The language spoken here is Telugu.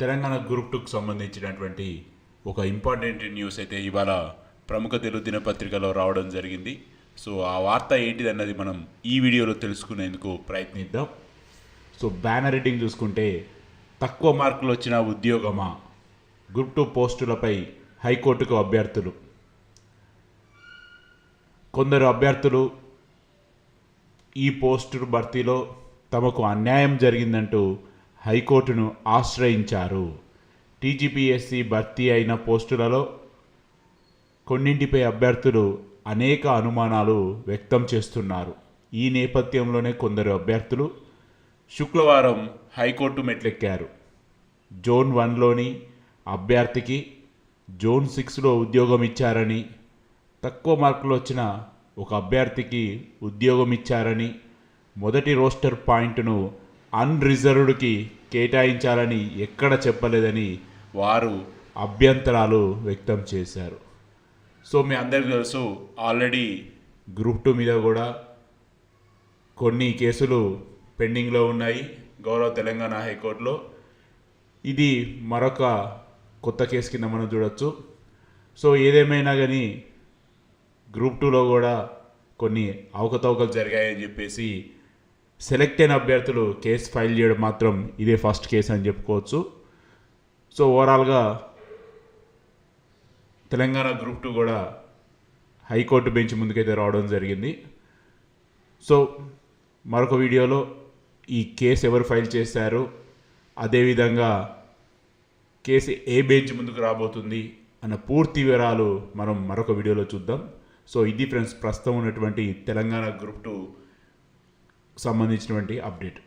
తెలంగాణ గ్రూప్ 2కు సంబంధించినటువంటి ఒక ఇంపార్టెంట్ న్యూస్ అయితే ఇవాళ ప్రముఖ తెలుగు దినపత్రికలో రావడం జరిగింది. సో ఆ వార్త ఏంటిదన్నది మనం ఈ వీడియోలో తెలుసుకునేందుకు ప్రయత్నిద్దాం. సో బ్యానర్ రీడింగ్ చూసుకుంటే, తక్కువ మార్కులు వచ్చిన ఉద్యోగమా, గ్రూప్ 2 పోస్టులపై హైకోర్టుకు అభ్యర్థులు. కొందరు అభ్యర్థులు ఈ పోస్టు భర్తీలో తమకు అన్యాయం జరిగిందంటూ హైకోర్టును ఆశ్రయించారు. టీజీపీఎస్సీ భర్తీ అయిన పోస్టులలో కొన్నింటిపై అభ్యర్థులు అనేక అనుమానాలు వ్యక్తం చేస్తున్నారు. ఈ నేపథ్యంలోనే కొందరు అభ్యర్థులు శుక్రవారం హైకోర్టు మెట్లెక్కారు. జోన్ 1లోని అభ్యర్థికి జోన్ 6లో ఉద్యోగం ఇచ్చారని, తక్కువ మార్కులు వచ్చిన ఒక అభ్యర్థికి ఉద్యోగం ఇచ్చారని, మొదటి రోస్టర్ పాయింట్ను అన్రిజర్వ్డ్కి కేటాయించాలని ఎక్కడ చెప్పలేదని వారు అభ్యంతరాలు వ్యక్తం చేశారు. సో మీ అందరికీ తెలుసు, ఆల్రెడీ గ్రూప్ 2 మీద కూడా కొన్ని కేసులు పెండింగ్లో ఉన్నాయి గౌరవ తెలంగాణ హైకోర్టులో. ఇది మరొక కొత్త కేసు కింద మనం చూడొచ్చు. సో ఏదేమైనా కానీ గ్రూప్ 2లో కూడా కొన్ని అవకతవకలు జరిగాయని చెప్పేసి సెలెక్ట్ అయిన అభ్యర్థులు కేసు ఫైల్ చేయడం మాత్రం ఇదే ఫస్ట్ కేసు అని చెప్పుకోవచ్చు. సో ఓవరాల్గా తెలంగాణ గ్రూప్ 2 కూడా హైకోర్టు బెంచ్ ముందుకైతే రావడం జరిగింది. సో మరొక వీడియోలో ఈ కేసు ఎవరు ఫైల్ చేశారు, అదేవిధంగా కేసు ఏ బెంచ్ ముందుకు రాబోతుంది అన్న పూర్తి వివరాలు మనం మరొక వీడియోలో చూద్దాం. సో ఇది ఫ్రెండ్స్, ప్రస్తుతం ఉన్నటువంటి తెలంగాణ గ్రూప్ 2 సంబంధించినటువంటి అప్డేట్.